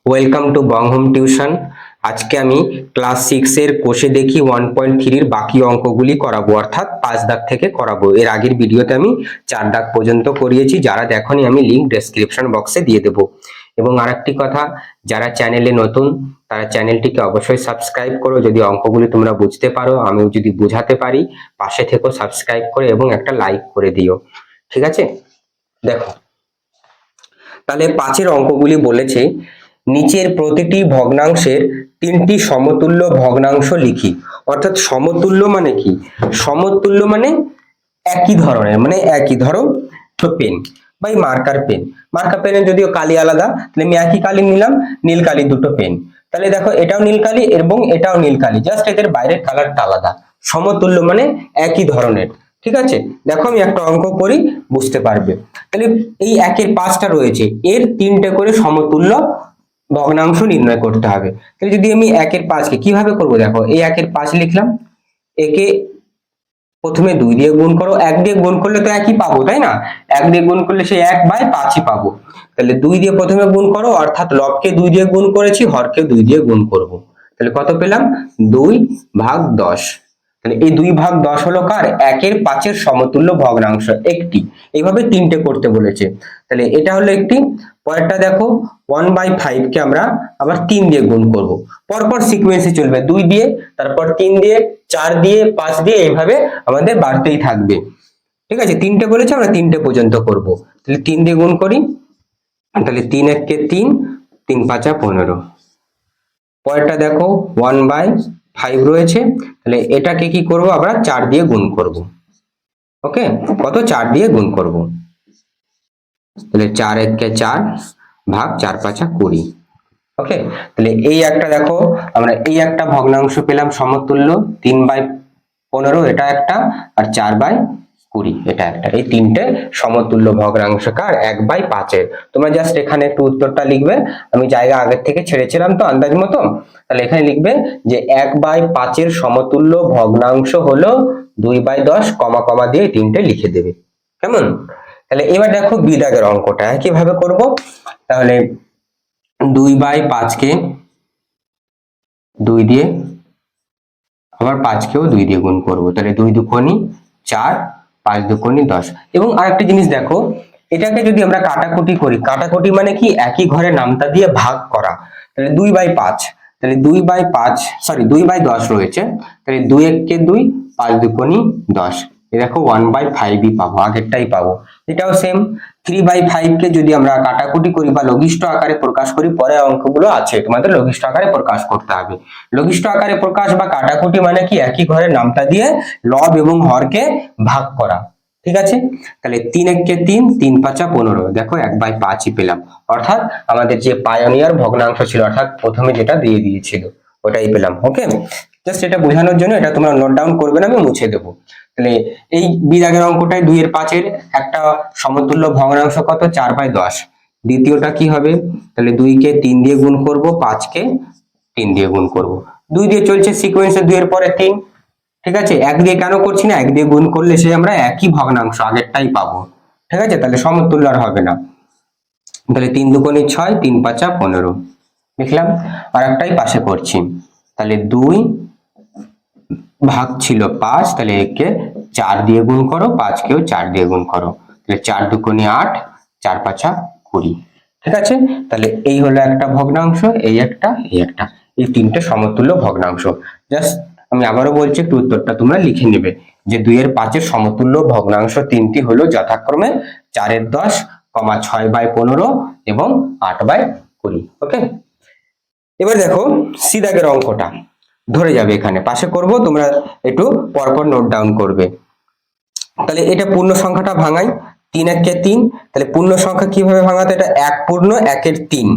Welcome to Bong home tuition. আজকে আমি class 6 এর কোষে দেখি 1.3 এর বাকি অঙ্কগুলি করাবো, অর্থাৎ 5 দাগ থেকে করাবো। এর আগের ভিডিওতে আমি 4 দাগ পর্যন্ত করিয়েছি, যারা দেখোনি আমি লিংক ডেসক্রিপশন বক্সে দিয়ে দেবো। এবং আরেকটি কথা, যারা চ্যানেলে নতুন তারা চ্যানেলটিকে অবশ্যই সাবস্ক্রাইব করো, যদি অঙ্কগুলি তোমরা বুঝতে পারো, আমি যদি বোঝাতে পারি, পাশে থেকো সাবস্ক্রাইব করে এবং একটা লাইক করে দিও। ঠিক আছে, দেখো তাহলে 5 অঙ্কগুলি বলেছে, নিচের প্রতিটি ভগ্নাংশের 3টি সমতুল্য ভগ্নাংশ লিখি। অর্থাৎ সমতুল্য মানে কি? সমতুল্য মানে একই ধরনের, মানে একই ধরো তো পেন বা মার্কার পেন। মার্কার পেনের যদিও কালি আলাদা, তাহলে আমি একই কালি নিলাম, নীল কালি দুটো পেন। তাহলে দেখো এটাও নীল কালি এবং এটাও নীল কালি, জাস্ট এদের বাইরের কালারটা আলাদা। সমতুল্য মানে একই ধরনের। ঠিক আছে, দেখো আমি একটা অঙ্ক করি, বুঝতে পারবে। তাহলে এই 1/5টা রয়েছে, এর 3টে করে সমতুল্য ভগ্নাংশ নির্ণয় করতে হবে। তাহলে যদি আমি 1/5 কে কিভাবে করব, দেখো এই 1/5 লিখলাম, একে প্রথমে 2 দিয়ে গুণ করো, 1 দিয়ে গুণ করলে তো একই পাবো, তাই না? 1 দিয়ে গুণ করলে সেই 1/5ই পাবো। তাহলে 2 দিয়ে প্রথমে গুণ করো, অর্থাৎ লবকে 2 দিয়ে গুণ করেছি, হরকে 2 দিয়ে গুণ করব। তাহলে কত পেলাম? 2/10। তাহলে এই 2/10 হলো কার? 1/5 সমতুল্য ভগ্নাংশ একটি। এইভাবে 3টে করতে বলেছে। তাহলে এটা হলো একটি। পরেরটা দেখো, 1/5 কে আমরা আবার 3 দিয়ে গুণ করব। পরপর সিকোয়েন্সে চলবে, 2 দিয়ে, তারপর 3 দিয়ে, 4 দিয়ে, 5 দিয়ে, এইভাবে আমাদের বাড়তেই থাকবে। ঠিক আছে, 3টে বলেছে, আমরা 3টে পর্যন্ত করব। তাহলে 3 দিয়ে গুণ করি, তাহলে 3 1 কে 3, 3 5 15। পরেরটা দেখো 1/5 রয়েছে, তাহলে এটাকে কি করব, আমরা 4 দিয়ে গুণ করব। ওকে, কত? 4 দিয়ে গুণ করব। তাহলে 4 1 কে 4 ভাগ 4 5 20। ওকে, তাহলে এই একটা দেখো, আমরা এই একটা ভগ্নাংশ পেলাম সমতুল্য, 3/15 এটা একটা, আর 4/20 এটা একটা। এই 3টে সমতুল্য ভগ্নাংশ কার? 1/5 এর। তোমরা জাস্ট এখানে একটু উত্তরটা লিখবে, আমি জায়গা আগের থেকে ছেড়েছিলাম তো আন্দাজ মতো। তাহলে এখানে লিখবে যে 1/5 এর সমতুল্য ভগ্নাংশ হলো 2/10, কমা কমা দিয়ে 3টে লিখে দেবে। কেমন? তাহলে এবার দেখো বিদাগের অঙ্কটা কিভাবে করব। তাহলে 2/5 কে 2 দিয়ে, আবার 5 কেও 2 দিয়ে গুণ করব। তাহলে 2 দুকোনি 4, 5 দুকোনি 10। এবং আরেকটা জিনিস দেখো, এটাকে যদি আমরা কাটাকুটি করি, কাটাকুটি মানে কি? একই ঘরে নামতা দিয়ে ভাগ করা। তাহলে 2/5, তাহলে 2/5 সরি 2/10 রয়েছে, তাহলে 2 1 কে 2, 5 দুকোনি 10। এই দেখো 1/5ই পাবো, আগেরটাই পাবো। এটাও সেম। 3/5 কে যদি আমরা কাটাকুটি করি বা লঘিষ্ঠ আকারে প্রকাশ করি, পরে অঙ্কগুলো আছে তোমাদের লঘিষ্ঠ আকারে প্রকাশ করতে হবে। লঘিষ্ঠ আকারে প্রকাশ বা কাটাকুটি মানে কি? একই ঘরে নামতা দিয়ে লব এবং হরকে ভাগ করা। ঠিক আছে, তাহলে 3 1 কে 3, 3 5 15। দেখো 1/5ই পেলাম, অর্থাৎ আমাদের যে পায়োনিয়ার ভগ্নাংশ ছিল, অর্থাৎ প্রথমে যেটা দিয়ে দিয়েছিল ওটাই পেলাম। ওকে, জাস্ট এটা বোঝানোর জন্য, এটা তোমরা নোট ডাউন করবে না, আমি মুছে দেবো। তাহলে এই বিদাগের অঙ্কটায় 2/5 এর একটা সমতুল্য ভগ্নাংশ কত? 4/10। দ্বিতীয়টা কি হবে? তাহলে 2 কে 3 দিয়ে গুণ করব, 5 কে 3 দিয়ে গুণ করব। 2 দিয়ে চলছে সিকোয়েন্সে, 2 এর পরে 3। ঠিক আছে, 1 দিয়ে কেন করছি না? 1 দিয়ে গুণ করলে সে আমরা একই ভগ্নাংশ আগেরটাই পাবো। ঠিক আছে, তাহলে সমতুল্য আর হবে না। তাহলে 3 দুগুণে 6, 3 5 15 লিখলাম। আর একটাই পাশে করছি, তাহলে 2 ভাগ ছিল 5, তাহলে একে 4 দিয়ে গুণ করো, 5 কেও 4 দিয়ে গুণ করো। তাহলে 4 দুগুণে 8, 4 5 20। ঠিক আছে, তাহলে এই হলো একটা ভগ্নাংশ, এই একটা, এই একটা, এই 3টে সমতুল্য ভগ্নাংশ। জাস্ট আমি আবারও বলছি, একটু উত্তরটা তোমরা লিখে নেবে যে 2/5 এর সমতুল্য ভগ্নাংশ 3টি হলো যথাক্রমে 4/10, 6/15 এবং 8/20। ওকে, এবার দেখো সি দাগের অঙ্কটা ধরে যাবে, এখানে পাশে করব, তোমরা একটু পরপর নোট ডাউন করবে। তাহলে এটা পূর্ণ সংখ্যাটা ভাঙাই, 3 1 কে 3। তাহলে পূর্ণ সংখ্যা কিভাবে ভাঙাতে? এটা 1 পূর্ণ 1 এর 3,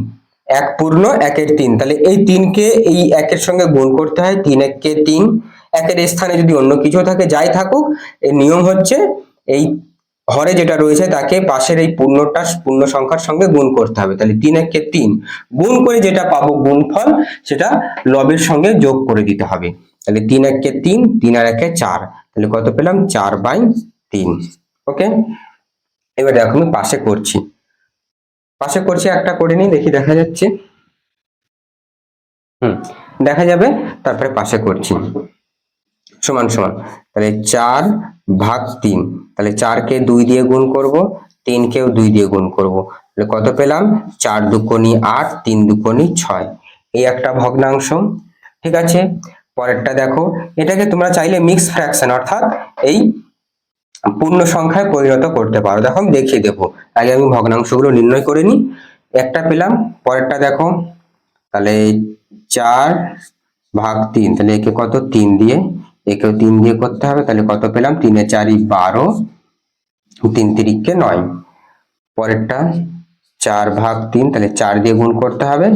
1 পূর্ণ 1 এর 3। তাহলে এই 3 কে এই 1 এর সঙ্গে গুণ করতে হয়, 3 1 কে 3। 1 এর স্থানে যদি অন্য কিছু থাকে, যাই থাকুক, এই নিয়ম হচ্ছে এই হরে যেটা রয়েছে তাকে পাশের এই পূর্ণটা পূর্ণ সংখ্যার সঙ্গে গুণ করতে হবে। তাহলে 3 1 কে 3 গুণ করে যেটা পাবো গুণফল, সেটা লবের সঙ্গে যোগ করে দিতে হবে। তাহলে 3 1 কে 3, 3 আর 1 এ 4। তাহলে কত পেলাম? 4/3। ওকে, এবার দেখো আমি পাশে করছি, পাশে করছি, একটা করে নিই, দেখি দেখা যাচ্ছে। দেখা যাবে, তারপরে পাশে করছি সমান সমান, তাহলে 4/3, তাহলে 4 কে 2 দিয়ে গুণ করব, 3 কেও 2 দিয়ে গুণ করব, তাহলে কত পেলাম? 4 দুকোনি 8, 3 দুকোনি 6, এই একটা ভগ্নাংশ। ঠিক আছে, পরেরটা দেখো, এটাকে তোমরা চাইলে মিক্স ফ্র্যাকশন অর্থাৎ এই পূর্ণ সংখ্যায় পরিণত করতে পারো। দেখো আমি দেখিয়ে দেবো, আগে আমি ভগ্নাংশগুলো নির্ণয় করে নিই। একটা পেলাম, পরেরটা দেখো, তাহলে 4/3, তাহলে একে কত? 3 দিয়ে, একেও 3 দিয়ে করতে হবে, তাহলে কত পেলাম? 3 এ 4 12, 3 তিরিকে 9। পরেরটা 4/3, তাহলে 4 দিয়ে গুণ করতে হবে,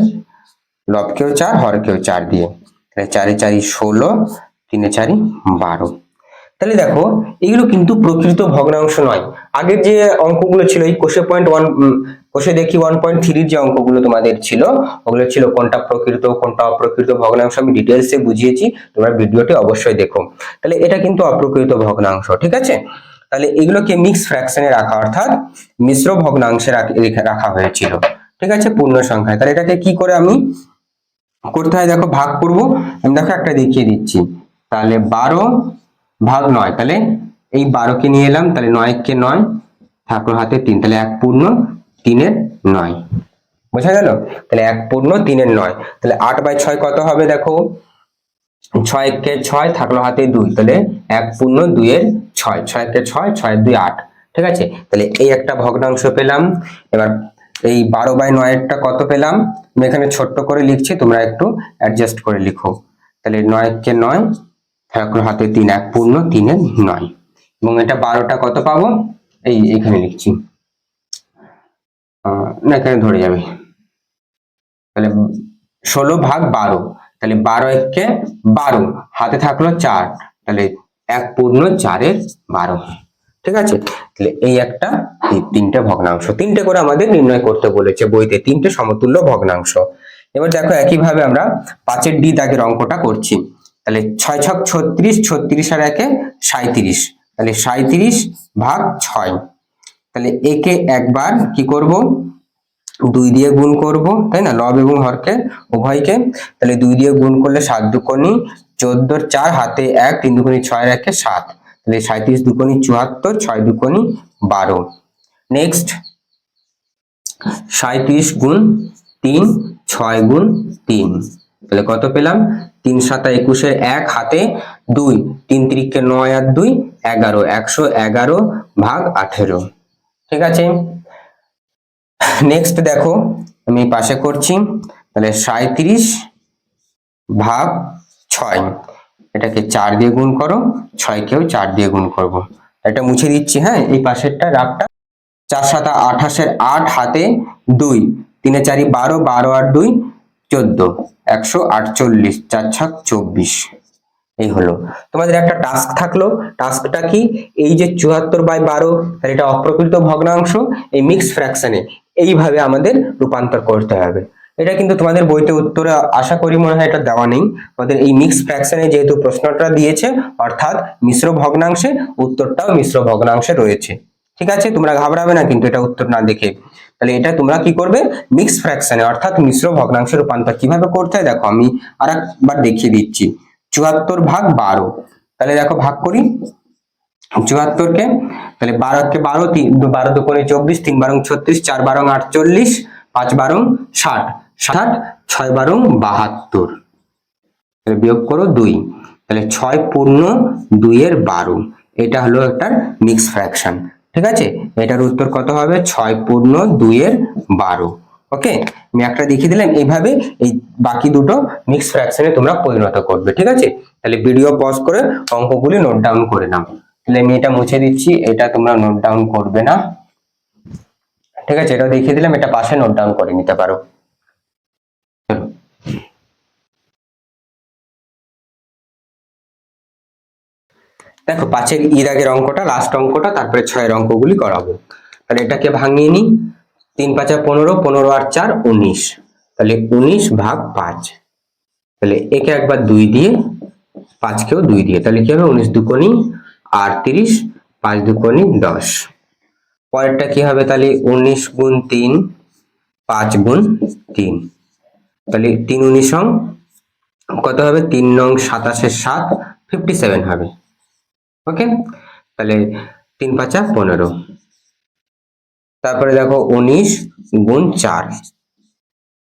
লবকেও 4 হরকেও 4 দিয়ে, তাহলে 4 এ 4 16, 3 এ 4 12। তাহলে দেখো এগুলো কিন্তু প্রকৃত ভগ্নাংশ নয়। আগের যে অঙ্কগুলো ছিল এই কোষে পয়েন্ট 1, কোষে দেখি 1.3 যে অঙ্কগুলো তোমাদের ছিল, ওগুলো ছিল কোনটা প্রকৃত কোনটা অপ্রকৃত ভগ্নাংশ, আমি ডিটেলসে বুঝিয়েছি, তোমরা ভিডিওটি অবশ্যই দেখো। তাহলে এটা কিন্তু অপ্রকৃত ভগ্নাংশ। ঠিক আছে, তাহলে এগুলোকে মিক্স ফ্র্যাকশনে রাখা অর্থাৎ মিশ্র ভগ্নাংশে রাখা হয়েছিল। ঠিক আছে, পূর্ণ সংখ্যায়। তাহলে এটাকে কি করে আমি করতে হয় দেখো, ভাগ করব। আমি দেখো একটা দেখিয়ে দিচ্ছি, তাহলে 12/9, তাহলে এই 12 কে নিয়ে এলাম, তাহলে 9 কে 9 থাকলো হাতে 3, তাহলে 1 পূর্ণ 3 এর 9, বোঝা গেল? তাহলে 1 পূর্ণ 3 এর 9, তাহলে 8/6 কত হবে দেখো, 6 কে 6 থাকলো হাতে 2, তাহলে 1 পূর্ণ 2 এর 6, 6 কে 6, 6 2 8। ঠিক আছে, তাহলে এই একটা ভগ্নাংশ পেলাম। এবার এই 12/9 এরটা কত পেলাম, আমি এখানে ছোট্ট করে লিখছি, তোমরা একটু অ্যাডজাস্ট করে লিখো। তাহলে 9 কে 9 থাকলো হাতে 3, 1 পূর্ণ 3 এর 9, এবং এটা 12টা কত পাবো, এই এখানে লিখছি, না এখানে ধরে যাবে, তাহলে 16/12, তাহলে 12 একে 12, হাতে থাকলো 4, তাহলে 1 পূর্ণ 4 এর 12। ঠিক আছে, তাহলে এই একটা, এই তিনটে ভগ্নাংশ, তিনটে করে আমাদের নির্ণয় করতে বলেছে বইতে, তিনটে সমতুল্য ভগ্নাংশ। এবার দেখো একইভাবে আমরা 5-এর ডি দাগের অঙ্কটা করছি। তাহলে 6 ছক 36, 36 আর 1 37, তাহলে 37/6, তাহলে একে একবার কি করব, 2 দিয়ে গুণ করব, তাই না, লব এবং হরকে উভয়কে। তাহলে 2 দিয়ে গুণ করলে 7 দুকোনি 14, 4 হাতে 1, 3 দুকোনি 6 আর 1 7, তাহলে 37 দুকোনি 74, 6 দুকোনি 12। নেক্সট 37 গুণ 3, 6 গুণ 3, তাহলে কত পেলাম, 3 7 21 এর 1 হাতে 2, 3 তিরিকে 9 আর 2 11, 111/18। ঠিক আছে, নেক্সট দেখো আমি পাশে করছি, তাহলে 37/6, এটাকে 4 দিয়ে গুণ করো, 6 কেও 4 দিয়ে গুণ করব, এটা মুছে দিচ্ছি। হ্যাঁ, এই পাশেরটা রাগটা, 4 7 28 এর 8 হাতে 2, 3 4 12, 12 আর 2 14, 148, 4 6 24। এই হলো তোমাদের একটা টাস্ক থাকলো। টাস্কটা কি, এই যে 74/12, তাহলে এটা অপ্রকৃত ভগ্নাংশ, এই মিক্স ফ্র্যাকশনে এইভাবে আমাদের রূপান্তর করতে হবে। এটা কিন্তু তোমাদের বইতে উত্তরে আশা করি মনে হয় এটা দেওয়া নেই। তোমাদের এই মিক্স ফ্র্যাকশনে যেহেতু প্রশ্নটা দিয়েছে, অর্থাৎ মিশ্র ভগ্নাংশে, উত্তরটাও মিশ্র ভগ্নাংশে রয়েছে। ঠিক আছে, তোমরা ঘাবড়াবে না কিন্তু এটা উত্তর না দেখে। তাহলে এটা তোমরা কি করবে, মিক্স ফ্র্যাকশনে অর্থাৎ মিশ্র ভগ্নাংশে রূপান্তর কিভাবে করতে হয় দেখো আমি আরেকবার দেখিয়ে দিচ্ছি। 74/12, তাহলে দেখো ভাগ করি 74 কে, তাহলে 12 কে 12, 12 দুগুণে 24, 3 বারং 36, 4 বারং 48, 5 বারং 60, 60, 6 বারং 72, তাহলে বিয়োগ করো 2, তাহলে 6 পূর্ণ 2 এর 12, এটা হলো একটা মিক্স ফ্র্যাকশন। ঠিক আছে, এটার উত্তর কত হবে, 6 পূর্ণ 2 এর 12। ওকে, আমি একটা দেখিয়ে দিলাম, এইভাবে এই বাকি দুটো মিক্স ফ্র্যাকশনে তোমরা পরিণত করবে। ঠিক আছে, তাহলে ভিডিও পজ করে অঙ্কগুলি নোট ডাউন করে নাও। তাহলে আমি এটা মুছে দিচ্ছি, এটা তোমরা নোট ডাউন করবে না। ঠিক আছে, এটা দেখিয়ে দিলাম, এটা পাশে নোট ডাউন করে নিতে পারো। দেখো 5-এর ই দাগের অঙ্কটা, লাস্ট অঙ্কটা, তারপরে 6-এর অঙ্কগুলি করাবো। তাহলে এটাকে ভাঙিয়ে নিই, 3 5 15, 15 আর 4 19, তাহলে 19/5, তাহলে একে একবার 2 দিয়ে, 5 কেও 2 দিয়ে, তাহলে কি হবে, 19 দুকোনি 38, 5 দুকোনি 10। পরেরটা কি হবে, তাহলে 19 গুণ 3, 5 গুণ 3, তাহলে 3 19 কত হবে 3 নং 27 7 57 হবে। ওকে, তাহলে 3 5 15। তারপরে দেখো 19 গুণ 4,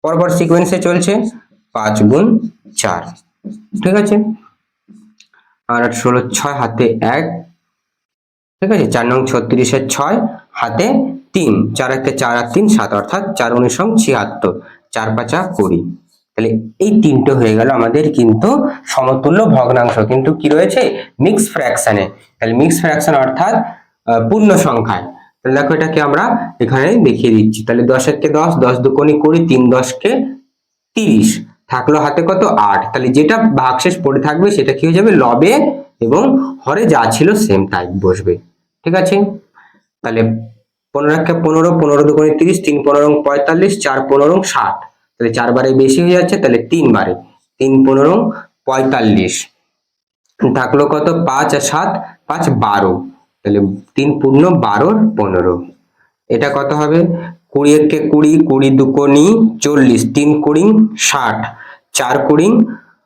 পরপর সিকোয়েন্সে চলছে 5 গুণ 4, ঠিক আছে। আর 16 6 হাতে 1, ঠিক আছে। 4 নং 36 6 হাতে 3, 4 1 4 আর 3 7, অর্থাৎ 4 19 76, 4 5 20। তাহলে এই তিনটে হয়ে গেল আমাদের কিন্তু সমতুল্য ভগ্নাংশ, কিন্তু কি রয়েছে মিক্স ফ্র্যাকশনে। তাহলে মিক্স ফ্র্যাকশন অর্থাৎ পূর্ণ সংখ্যায়। তাহলে দেখো এটাকে আমরা এখানে দেখিয়ে দিচ্ছি। তাহলে 10 1 10, 10 2 20, 3 10 30, থাকলো হাতে কত 8। তাহলে যেটা ভাগশেষ পড়ে থাকবে সেটা কি হয়ে যাবে লবে, এবং হরে যা ছিল সেম তাই বসবে, ঠিক আছে। তাহলে 15 1 15, 15 2 30, 3 15 45, 4 15 60। তাহলে 4 বারে বেশি হয়ে যাচ্ছে, তাহলে 3 বারে, 3 15 45, থাকলো কত 5 আর 7 5 12। তাহলে 3 পূর্ণ 12 15, এটা কত হবে 20 1 20, 20 2 40, 3 20 60, 4 20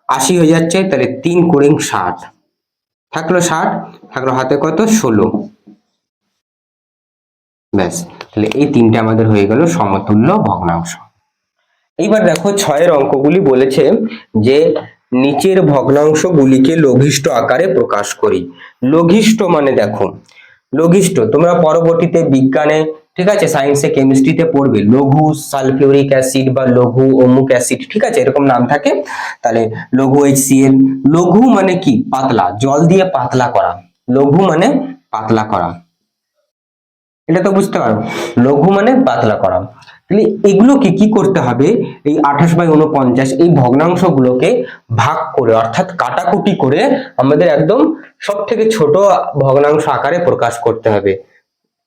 80 হয়ে যাচ্ছে। তাহলে 3 20 60, থাকলো 60, থাকলো হাতে কত 16। ব্যাস, তাহলে এই তিনটে আমাদের হয়ে গেল সমতুল্য ভগ্নাংশ। এইবার দেখো 6 অঙ্কগুলি বলেছে যে নিচের ভগ্নাংশগুলিকে লঘিষ্ঠ আকারে প্রকাশ করি। লঘিষ্ঠ মানে দেখো, লঘিষ্ঠ তোমরা পরবর্তীতে বিজ্ঞানে, ঠিক আছে, সায়েন্সে কেমিস্ট্রিতে পড়বে, লঘু সালফিউরিক অ্যাসিড বা লঘু অমুক অ্যাসিড, ঠিক আছে, এরকম নাম থাকে। তাহলে লঘু HCl, লঘু মানে কি পাতলা, জল দিয়ে পাতলা করা, লঘু মানে পাতলা করা, এটা তো বুঝতে পারো, লঘু মানে পাতলা করা। তাহলে এগুলোকে কি করতে হবে, এই 28/49 এই ভগ্নাংশগুলোকে ভাগ করে অর্থাৎ কাটাকুটি করে আমাদের একদম সব থেকে ছোট ভগ্নাংশ আকারে প্রকাশ করতে হবে,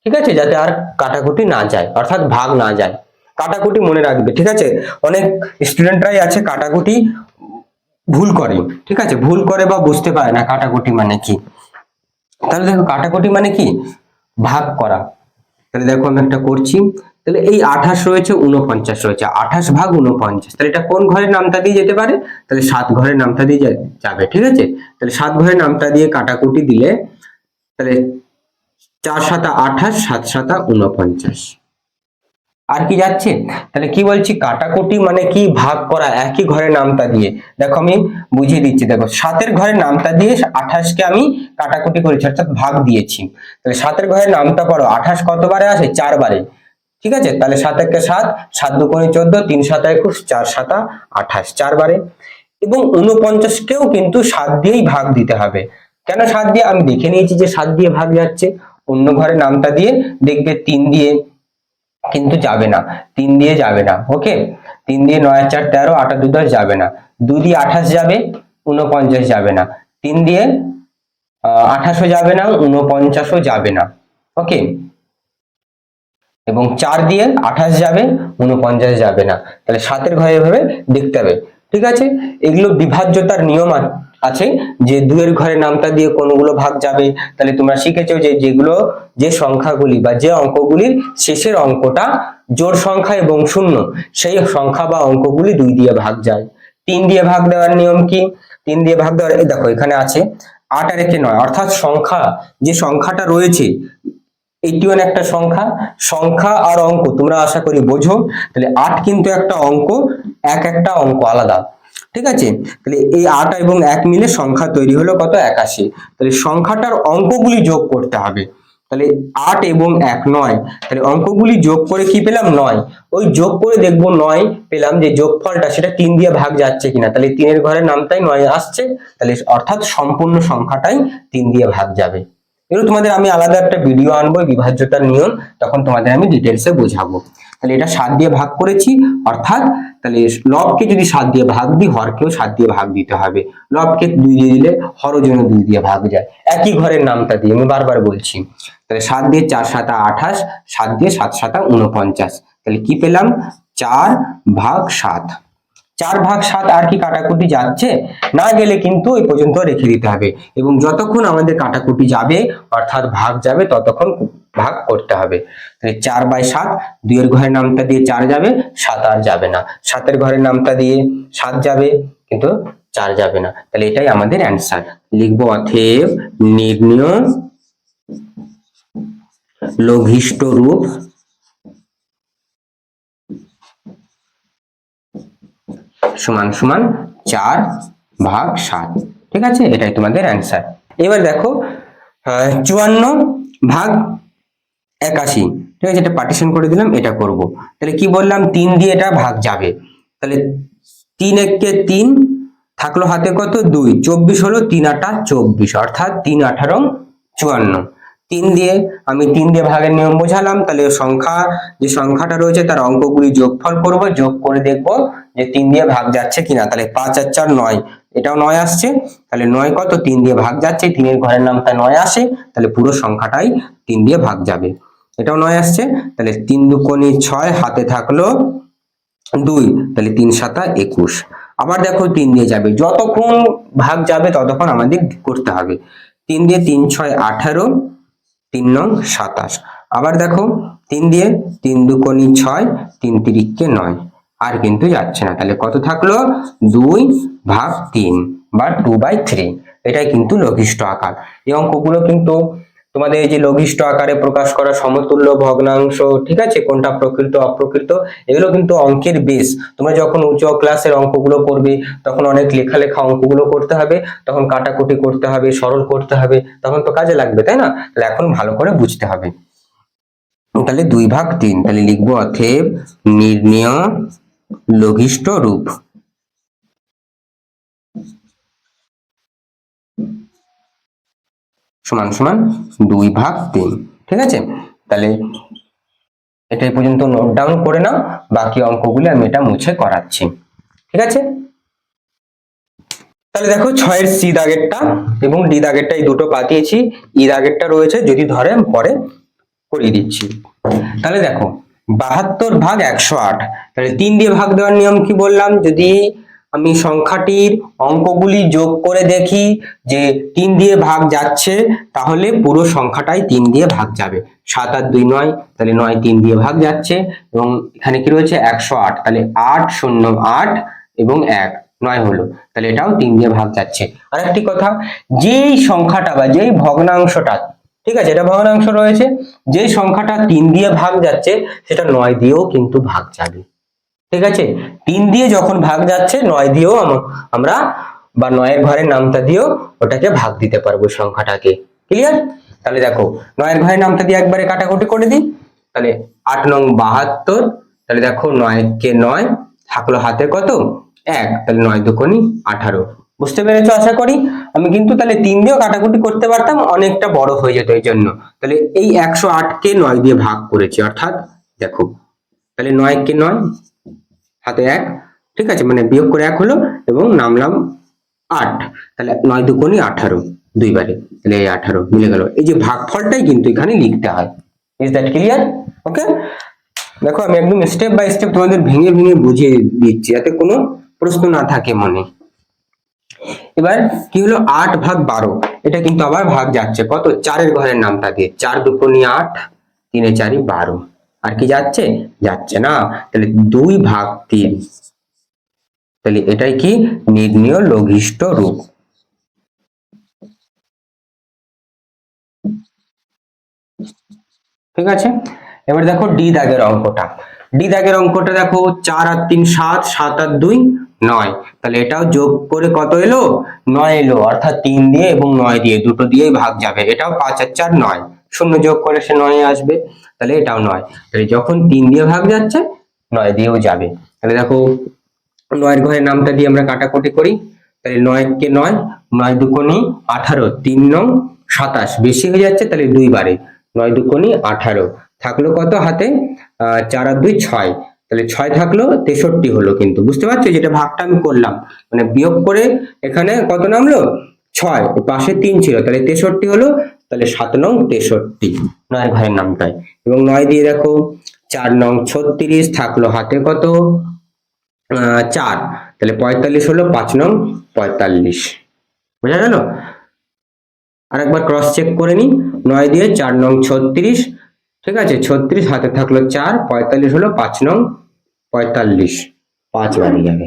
ঠিক আছে, যাতে আর কাটাকুটি না যায় অর্থাৎ ভাগ না যায়। কাটাকুটি মনে রাখবে, ঠিক আছে। অনেক স্টুডেন্টরাই আছে কাটাকুটি ভুল করে, ঠিক আছে, ভুল করে বা বুঝতে পারে না কাটাকুটি মানে কি। তাহলে দেখো কাটাকুটি মানে কি ভাগ করা। তাহলে দেখো আমি একটা করছি, তাহলে এই 28 রয়েছে 49 রয়েছে, 28 ভাগ 49, তাহলে এটা কোন ঘরের নামটা দিয়ে যেতে পারে, তাহলে 7 ঘরের নামটা দিয়ে যাবে, ঠিক আছে। তাহলে 7 ঘরের নামটা দিয়ে কাটাকুটি দিলে তাহলে 4 7 28, 7 7 49, আর কি যাচ্ছে। তাহলে কি বলছি কাটাকুটি মানে কি ভাগ করা একই ঘরের নামটা দিয়ে। দেখো আমি বুঝিয়ে দিচ্ছি, দেখো 7 ঘরের নামটা দিয়ে 28 কে আমি কাটাকুটি করেছি অর্থাৎ ভাগ দিয়েছি। তাহলে 7 ঘরের নামটা পড়ো, 28 কতবারে আসে 4 বারে, ঠিক আছে। তাহলে 7 1 7, 7 2 14, 3 7 21, 4 7 28, 4 বারে। এবং 49 কেও কিন্তু 7 দিয়েই ভাগ দিতে হবে। কেন 7 দিয়ে, আমি দেখে নিয়েছি যে 7 দিয়ে ভাগ যাচ্ছে। অন্য ঘরের নামটা দিয়ে দেখবে 3 দিয়ে কিন্তু যাবে না, 3 দিয়ে যাবে না, ওকে। 3 দিয়ে 9 4 13, 8 2 10 যাবে না, 2 দিয়ে 28 যাবে, 49 যাবে না, 3 দিয়ে 28ও যাবে না, 49ও যাবে না, ওকে। এবং 4 দিয়ে 28 যাবে, 49 যাবে না। তাহলে 7 ঘরে এভাবে দেখতে হবে, ঠিক আছে। এগুলো বিভাজ্যতার নিয়ম আছে যে 2 ঘরের নামটা দিয়ে কোনগুলো ভাগ যাবে। তাহলে তোমরা শিখেছো যে যেগুলো যে সংখ্যাগুলি বা যে অঙ্কগুলির শেষের অঙ্কটা জোড় সংখ্যা এবং শূন্য, সেই সংখ্যা বা অঙ্কগুলি 2 দিয়ে ভাগ যায়। 3 দিয়ে ভাগ দেওয়ার নিয়ম কি, 3 দিয়ে ভাগ দেওয়ার, এই দেখো এখানে আছে 8 আর 1 9, অর্থাৎ সংখ্যা যে সংখ্যাটা রয়েছে 81 একটা সংখ্যা, সংখ্যা আর অঙ্ক তোমরা আশা করি বোঝো। তাহলে 8 কিন্তু একটা অঙ্ক, একটা অঙ্ক আলাদা, ঠিক আছে। তাহলে এই 8 এবং 1 মিলে সংখ্যা তৈরি হলো কত 81। তাহলে সংখ্যাটার অঙ্কগুলি যোগ করতে হবে। তাহলে 8 এবং 1 9, তাহলে অঙ্কগুলি যোগ করে কি পেলাম 9। ওই যোগ করে দেখবো 9 পেলাম যে যোগফলটা সেটা 3 দিয়ে ভাগ যাচ্ছে কিনা। তাহলে 3 এর ঘরের নামটাই 9 আসছে, তাহলে অর্থাৎ সম্পূর্ণ সংখ্যাটাই 3 দিয়ে ভাগ যাবে। এগুলো তোমাদের আমি আলাদা একটা ভিডিও আনবো বিভাজ্যতার নিয়ম, তখন তোমাদের আমি ডিটেলসে বোঝাবো। তাহলে এটা 7 দিয়ে ভাগ করেছি, অর্থাৎ তাহলে লবকে যদি 7 দিয়ে ভাগ দিই হরকেও 7 দিয়ে ভাগ দিতে হবে। লবকে 2 দিয়ে দিলে হরও যেন 2 দিয়ে ভাগ যায়, একই ঘরের নামটা দিয়ে, আমি বারবার বলছি। তাহলে 7 দিয়ে 4 7 28, 7 দিয়ে 7 7 49, তাহলে কি পেলাম 4 ভাগ 7। 4 ভাগ 7 আর কি কাটাকুটি যাচ্ছে, না গেলে কিন্তু এই পর্যন্ত রেখে দিতে হবে, এবং যতক্ষণ আমাদের কাটাকুটি যাবে অর্থাৎ ভাগ যাবে ততক্ষণ ভাগ করতে হবে। তাহলে 4/7, 2 এর ঘরের নামটা দিয়ে 4 যাবে, 7 আর যাবে না। 7 এর ঘরের নামটা দিয়ে 7 যাবে, কিন্তু 4 যাবে না, তাহলে এটাই আমাদের অ্যান্সার। লিখবো অতএব নির্ণয় লঘিষ্ঠ রূপ সমান সমান 4/7। ঠিক আছে, এটাই তোমাদের অ্যান্সার। এবার দেখো 54/81। ঠিক আছে, এটা পার্টিশন করে দিলাম, এটা করব। তাহলে কি বললাম, 3 দিয়ে এটা ভাগ যাবে, তাহলে 3 একে 3 থাকলো হাতে কত 2, 24 হলো, 3 8 24, অর্থাৎ 3 18 54। 3 দিয়ে আমি 3 দিয়ে ভাগের নিয়ম বোঝালাম, তাহলে সংখ্যা যে সংখ্যাটা রয়েছে তার অঙ্কগুলি যোগফল করব, যোগ করে দেখব যে 3 দিয়ে ভাগ যাচ্ছে কিনা। তাহলে 5 আর 4 9, এটাও 9 আসছে, তাহলে 9 কত 3 দিয়ে ভাগ যাচ্ছে, 3 এর ঘরের নামটা 9 আসে, তাহলে পুরো সংখ্যাটাই 3 দিয়ে ভাগ যাবে। এটাও 9 আসছে, তাহলে 3 দুকোনি 6, হাতে থাকলো 2, তাহলে 3 7 21। আবার দেখো 3 দিয়ে যাবে, যতক্ষণ ভাগ যাবে ততক্ষণ আমাদের করতে হবে। 3 দিয়ে 3 6 18, 3 9 27। আবার দেখো 3 দিয়ে 3 দুকোনি 6, 3 তিরিকে 9, আর কিন্তু যাচ্ছে না, তাহলে কত থাকলো 2/3 বা 2/3। এটাই কিন্তু লঘিষ্ঠ আকার। এই অঙ্কগুলো কিন্তু তোমাদের এই যে লঘিষ্ঠ আকারে প্রকাশ করা সমতুল্য ভগ্নাংশ, ঠিক আছে, কোনটা প্রকৃত অপ্রকৃত, এগুলো কিন্তু অঙ্কের বেস। তোমরা যখন উচ্চ ক্লাসের অঙ্কগুলো করবে তখন অনেক লেখা অঙ্কগুলো করতে হবে, তখন কাটাকুটি করতে হবে, সরল করতে হবে, তখন তো কাজে লাগবে, তাই না? তাহলে এখন ভালো করে বুঝতে হবে। তাহলে 2/3, তাহলে লিখবো অতএব নির্ণেয় লঘিষ্ঠ রূপ সমান সমান 2/3। ঠিক আছে, তাহলে এটাই পর্যন্ত নোট ডাউন করে নাও, বাকি অঙ্কগুলো আমি এটা মুছে করাচ্ছি। ঠিক আছে, তাহলে দেখো 6 এর সি দাগেরটা এবং ডি দাগেরটা এই দুটো পাঠিয়েছি, ই দাগেরটা রয়েছে, যদি ধরে পরে করিয়ে দিচ্ছি। তাহলে দেখো 72/108, তাহলে 3 দিয়ে ভাগ দেওয়ার নিয়ম কি বললাম, যদি আমি সংখ্যাটির অঙ্কগুলি যোগ করে দেখি যে 3 দিয়ে ভাগ যাচ্ছে, তাহলে পুরো সংখ্যাটাই 3 দিয়ে ভাগ যাবে। 7 আর 2 9, তাহলে 9 3 দিয়ে ভাগ যাচ্ছে, এবং এখানে কি রয়েছে 108, তাহলে 8 0 8 এবং 1 9 হলো, তাহলে এটাও 3 দিয়ে ভাগ যাচ্ছে। আর একটি কথা, যেই সংখ্যাটা বা যেই ভগ্নাংশটা, ঠিক আছে, এটা ভগ্নাংশ রয়েছে, যে সংখ্যাটা 3 দিয়ে ভাগ যাচ্ছে সেটা 9 দিয়েও কিন্তু ভাগ যাবে। ঠিক আছে, 3 দিয়ে যখন ভাগ যাচ্ছে 9 দিয়েও আমরা বা 9 এর ঘরের নামটা দিয়েও ওটাকে ভাগ দিতে পারবো সংখ্যাটাকে। ক্লিয়ার? তাহলে দেখো 9 এর ঘরের নামটা দিয়ে একবারে কাটাকুটি করে দিই, তাহলে 8 9 72, তাহলে দেখো 9 কে 9 থাকলো হাতে কত 1, তাহলে 9 দুকোনি 18। বুঝতে পেরেছো আশা করি। আমি কিন্তু তাহলে 3 দিয়েও কাটাকুটি করতে পারতাম, অনেকটা বড় হয়ে যেত এই জন্য, তাহলে এই 108 কে 9 দিয়ে ভাগ করেছি, অর্থাৎ দেখো তাহলে 9 কে 9 হাতে 1, ঠিক আছে, মানে বিয়োগ করে 1 হলো, এবং নামলাম 8, তাহলে 9 দুকোনি 18 দুইবারে, তাহলে এই 18 মিলে গেল। এই যে ভাগফলটাই কিন্তু এখানে লিখতে হয়। Is that clear? ওকে, দেখো আমি একদম স্টেপ বাই স্টেপ তোমাদের ভেঙে ভেঙে বুঝিয়ে দিচ্ছি যাতে কোনো প্রশ্ন না থাকে মনে। এবার কি হলো 8/12, এটা কিন্তু আবার ভাগ যাচ্ছে কত 4 এর ঘরের নামটা দিয়ে, 4 দুকোনি 8, 3 এ 4 12, আর কি যাচ্ছে যাচ্ছে না, তাহলে 2/3। তাহলে এটাই কি নির্ণেয় লঘিষ্ঠ রূপ। ঠিক আছে, এবার দেখো ডি দাগের অঙ্কটা। ডি দাগের অঙ্কটা দেখো 4 আর 3 7, 7 আর 2 9, তাহলে এটাও যোগ করে কত এলো 9 এলো, অর্থাৎ 3 দিয়ে এবং 9 দিয়ে দুটো দিয়েই ভাগ যাবে। এটাও 5 আর 4 9, শূন্য যোগ করে সে 9 আসবে, তাহলে এটাও 9। তাহলে যখন 3 দিয়ে ভাগ যাচ্ছে 9 দিয়েও যাবে। তাহলে দেখো 9 এর ঘরের নামটা দিয়ে আমরা কাটাকুটি করি, তাহলে 9 কে 9, 9 দুকোনি 18, 3 9 27, বেশি হয়ে যাচ্ছে, তাহলে 2 বারে 9 দুকোনি 18, থাকলো কত হাতে 4 আর 2 6, তাহলে 6 থাকলো 63 হলো। কিন্তু বুঝতে পারছো যেটা ভাগটা আমি করলাম, মানে বিয়োগ করে এখানে কত নামলো 6, পাশে 3 ছিল, তাহলে 63 হলো, তাহলে 7 9 63 9 এর ঘরের নামটাই। এবং 9 দিয়ে দেখো 4 9 36, থাকলো হাতে কত 4, তাহলে 45 হলো, 5 9 45। বোঝা গেল? আরেকবার ক্রস চেক করে নি, 9 দিয়ে 4 9 36, ঠিক আছে, 36 হাতে থাকলো 4, 45 হলো, 5 9 45, 5 বাড়ি যাবে।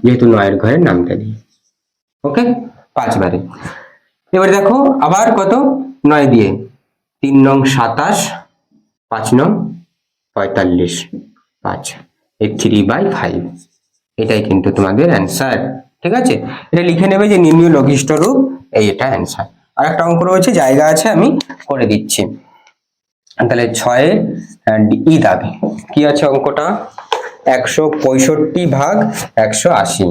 যেহেতু 9 ঘরের নামটা দিই। ওকে, 5 বারে। এবারে দেখো আবার কত, 9 দিয়ে 3 নং 27, 5 নং 45, 5, এই 3/5, এটাই কিন্তু তোমাদের অ্যান্সার। ঠিক আছে, এটা লিখে নেবে যে নির্ণয় লঘিষ্ঠ রূপ, এটা অ্যান্সার। আর একটা অঙ্ক রয়েছে, জায়গা আছে, আমি করে দিচ্ছি। তাহলে 6 ই দাগে কি আছে অঙ্কটা, 165 ভাগ 180,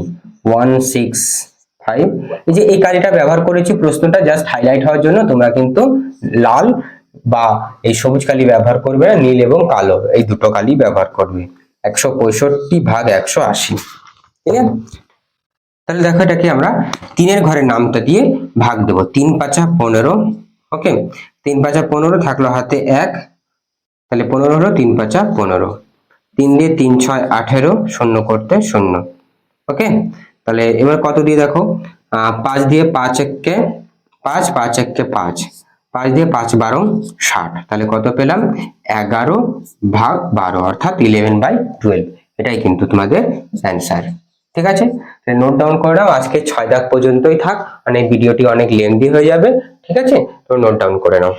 165। এই যে এই কালিটা ব্যবহার করেছি প্রশ্নটা জাস্ট হাইলাইট হওয়ার জন্য, তোমরা কিন্তু লাল বা এই সবুজ কালি ব্যবহার করবে না, নীল এবং কালো এই দুটো কালি ব্যবহার করবে। 165 ভাগ 180, ঠিক আছে। তাহলে দেখো এটাকে আমরা 3 ঘরের নামটা দিয়ে ভাগ দেব। 3 5 15, ওকে, 3 5 15 থাকলো হাতে 1, তাহলে 15 হলো, 3 5 15, 3 দিয়ে 3 6 18, শূন্য করতে 0, ওকে। তাহলে এবার কত দিয়ে দেখো, 5 দিয়ে 5 1 5, 5 1 5, 5 দিয়ে 5 12 60, তাহলে কত পেলাম, 11 ভাগ 12, অর্থাৎ 11/12। এটাই কিন্তু তোমাদের অ্যান্সার। ঠিক আছে, নোট ডাউন করে নাও, আজকে 6 দাগ পর্যন্তই থাক, মানে ভিডিওটি অনেক লেন্থি হয়ে যাবে। ঠিক আছে, তো নোট ডাউন করে নাও।